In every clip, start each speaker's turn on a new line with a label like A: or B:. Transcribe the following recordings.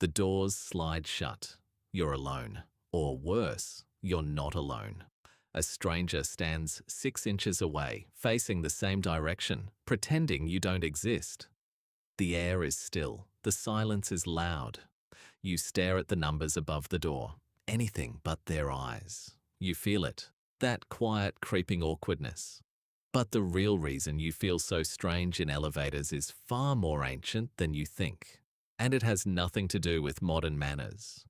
A: The doors slide shut. You're alone. Or worse, you're not alone. A stranger stands 6 inches away, facing the same direction, pretending you don't exist. The air is still. The silence is loud. You stare at the numbers above the door. Anything but their eyes. You feel it. That quiet, creeping awkwardness. But the real reason you feel so strange in elevators is far more ancient than you think. And it has nothing to do with modern manners.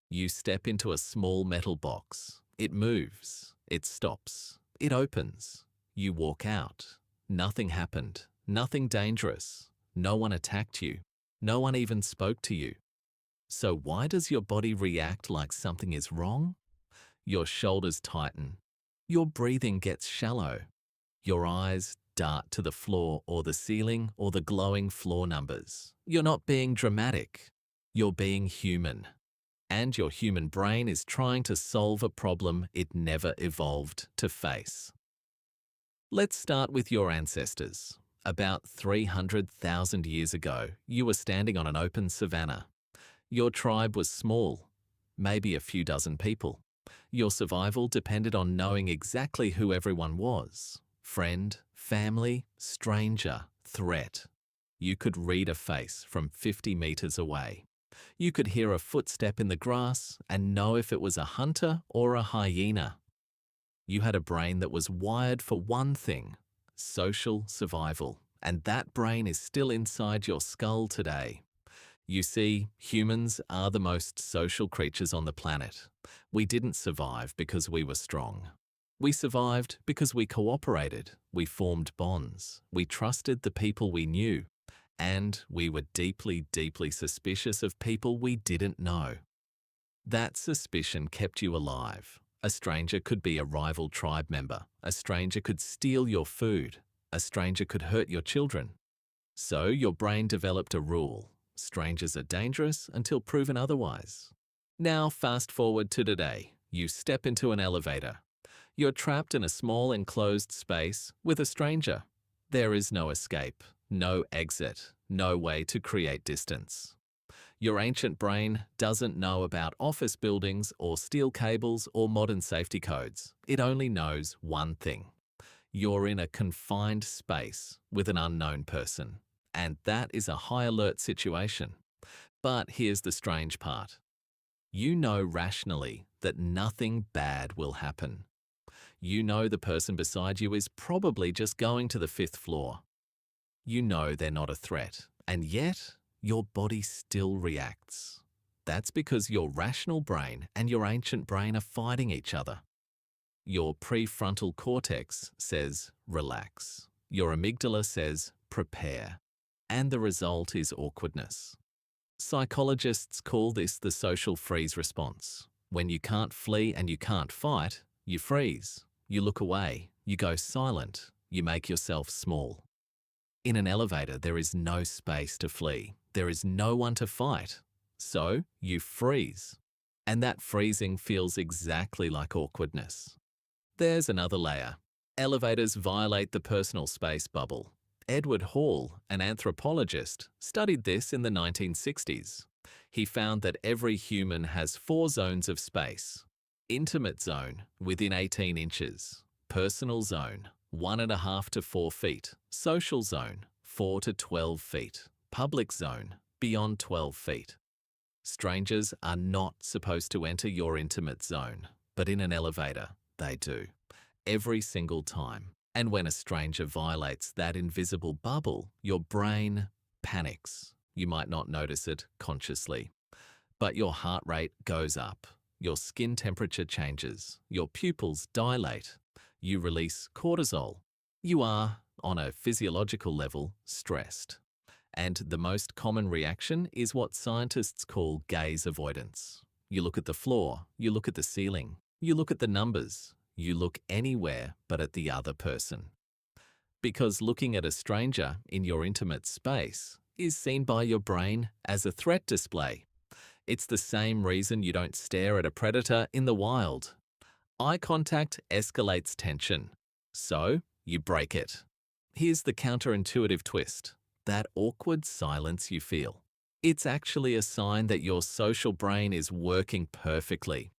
A: You step into a small metal box. It moves. It stops. It opens. You walk out. Nothing happened. Nothing dangerous. No one attacked you. No one even spoke to you. So why does your body react like something is wrong? Your shoulders tighten. Your breathing gets shallow. Your eyes dart to the floor or the ceiling or the glowing floor numbers. You're not being dramatic. You're being human. And your human brain is trying to solve a problem it never evolved to face. Let's start with your ancestors. About 300,000 years ago, you were standing on an open savanna. Your tribe was small, maybe a few dozen people. Your survival depended on knowing exactly who everyone was. Friend, family, stranger, threat. You could read a face from 50 meters away. You could hear a footstep in the grass and know if it was a hunter or a hyena. You had a brain that was wired for one thing: social survival, and that brain is still inside your skull today. You see, humans are the most social creatures on the planet. We didn't survive because we were strong. We survived because we cooperated, we formed bonds, we trusted the people we knew, and we were deeply, deeply suspicious of people we didn't know. That suspicion kept you alive. A stranger could be a rival tribe member. A stranger could steal your food. A stranger could hurt your children. So your brain developed a rule. Strangers are dangerous until proven otherwise. Now fast forward to today. You step into an elevator. You're trapped in a small enclosed space with a stranger. There is no escape, no exit, no way to create distance. Your ancient brain doesn't know about office buildings or steel cables or modern safety codes. It only knows one thing. You're in a confined space with an unknown person. And that is a high alert situation. But here's the strange part. You know rationally that nothing bad will happen. You know the person beside you is probably just going to the 5th floor. You know they're not a threat, and yet your body still reacts. That's because your rational brain and your ancient brain are fighting each other. Your prefrontal cortex says, relax. Your amygdala says, prepare. And the result is awkwardness. Psychologists call this the social freeze response. When you can't flee and you can't fight, you freeze. You look away. You go silent. You make yourself small. In an elevator, there is no space to flee. There is no one to fight. So you freeze. And that freezing feels exactly like awkwardness. There's another layer. Elevators violate the personal space bubble. Edward Hall, an anthropologist, studied this in the 1960s. He found that every human has 4 zones of space. Intimate zone, within 18 inches. Personal zone, 1.5 to 4 feet. Social zone, 4 to 12 feet. Public zone, beyond 12 feet. Strangers are not supposed to enter your intimate zone, but in an elevator, they do. Every single time. And when a stranger violates that invisible bubble, your brain panics. You might not notice it consciously, but your heart rate goes up. Your skin temperature changes. Your pupils dilate. You release cortisol. You are, on a physiological level, stressed. And the most common reaction is what scientists call gaze avoidance. You look at the floor. You look at the ceiling. You look at the numbers. You look anywhere but at the other person. Because looking at a stranger in your intimate space is seen by your brain as a threat display. It's the same reason you don't stare at a predator in the wild. Eye contact escalates tension, so you break it. Here's the counterintuitive twist: that awkward silence you feel. It's actually a sign that your social brain is working perfectly.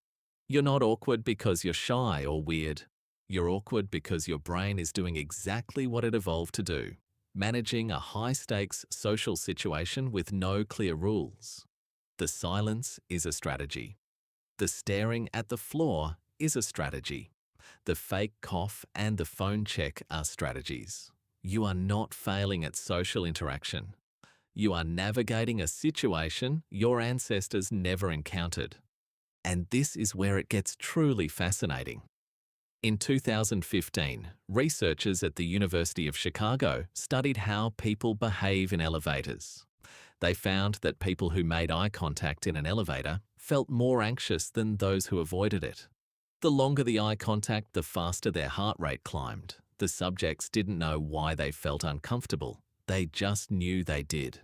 A: You're not awkward because you're shy or weird. You're awkward because your brain is doing exactly what it evolved to do, managing a high-stakes social situation with no clear rules. The silence is a strategy. The staring at the floor is a strategy. The fake cough and the phone check are strategies. You are not failing at social interaction. You are navigating a situation your ancestors never encountered. And this is where it gets truly fascinating. In 2015, researchers at the University of Chicago studied how people behave in elevators. They found that people who made eye contact in an elevator felt more anxious than those who avoided it. The longer the eye contact, the faster their heart rate climbed. The subjects didn't know why they felt uncomfortable. They just knew they did.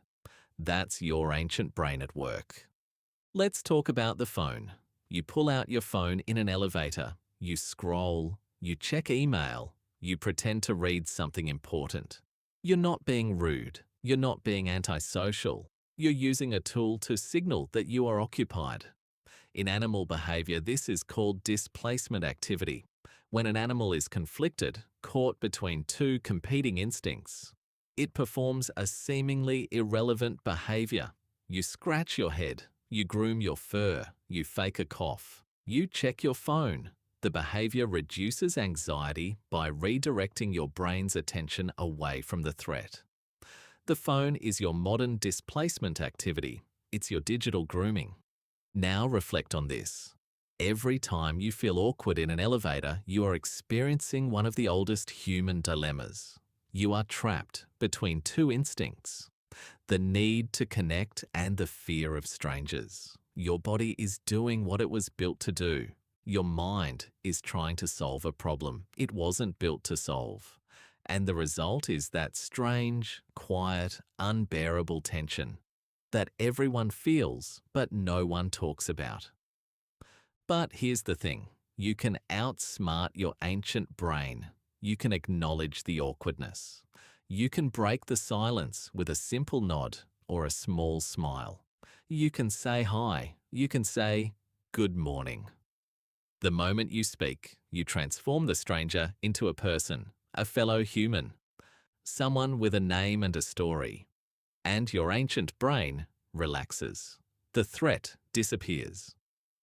A: That's your ancient brain at work. Let's talk about the phone. You pull out your phone in an elevator. You scroll. You check email. You pretend to read something important. You're not being rude. You're not being antisocial. You're using a tool to signal that you are occupied. In animal behavior, this is called displacement activity. When an animal is conflicted, caught between two competing instincts, it performs a seemingly irrelevant behavior. You scratch your head, you groom your fur, you fake a cough, you check your phone. The behavior reduces anxiety by redirecting your brain's attention away from the threat. The phone is your modern displacement activity. It's your digital grooming. Now reflect on this. Every time you feel awkward in an elevator, you are experiencing one of the oldest human dilemmas. You are trapped between two instincts, the need to connect and the fear of strangers. Your body is doing what it was built to do. Your mind is trying to solve a problem it wasn't built to solve. And the result is that strange, quiet, unbearable tension that everyone feels but no one talks about. But here's the thing. You can outsmart your ancient brain. You can acknowledge the awkwardness. You can break the silence with a simple nod or a small smile. You can say hi. You can say, "Good morning." The moment you speak, you transform the stranger into a person, a fellow human, someone with a name and a story. And your ancient brain relaxes. The threat disappears.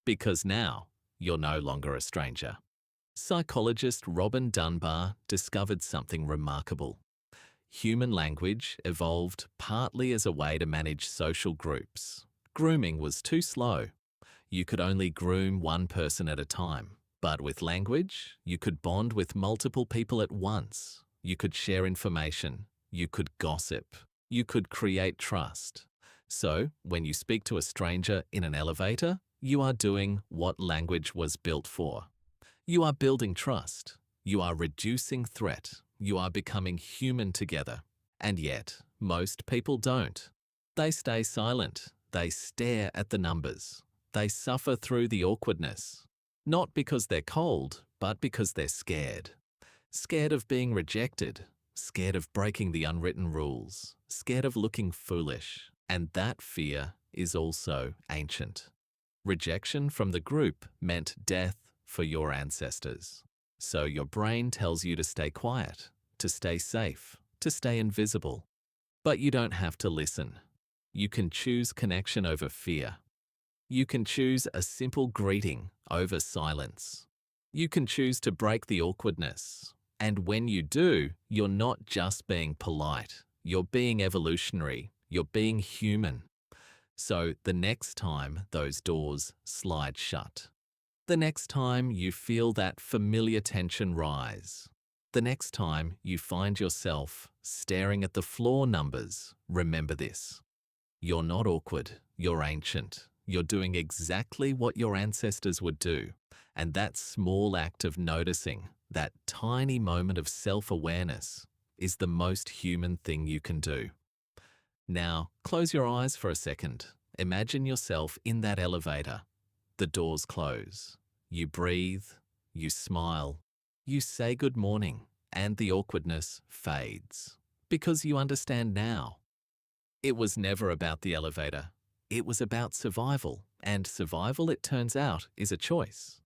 A: Because now, you're no longer a stranger. Psychologist Robin Dunbar discovered something remarkable. Human language evolved partly as a way to manage social groups. Grooming was too slow. You could only groom one person at a time. But with language, you could bond with multiple people at once. You could share information. You could gossip. You could create trust. So, when you speak to a stranger in an elevator, you are doing what language was built for. You are building trust. You are reducing threat. You are becoming human together. And yet, most people don't. They stay silent. They stare at the numbers. They suffer through the awkwardness. Not because they're cold, but because they're scared. Scared of being rejected. Scared of breaking the unwritten rules. Scared of looking foolish. And that fear is also ancient. Rejection from the group meant death for your ancestors. So your brain tells you to stay quiet, to stay safe, to stay invisible. But you don't have to listen. You can choose connection over fear. You can choose a simple greeting over silence. You can choose to break the awkwardness. And when you do, you're not just being polite. You're being evolutionary. You're being human. So the next time those doors slide shut, the next time you feel that familiar tension rise, the next time you find yourself staring at the floor numbers, remember this. You're not awkward. You're ancient. You're doing exactly what your ancestors would do. And that small act of noticing, that tiny moment of self-awareness, is the most human thing you can do. Now, close your eyes for a second. Imagine yourself in that elevator. The doors close. You breathe. You smile. You say good morning. And the awkwardness fades. Because you understand now. It was never about the elevator. It was about survival, and survival, it turns out, is a choice.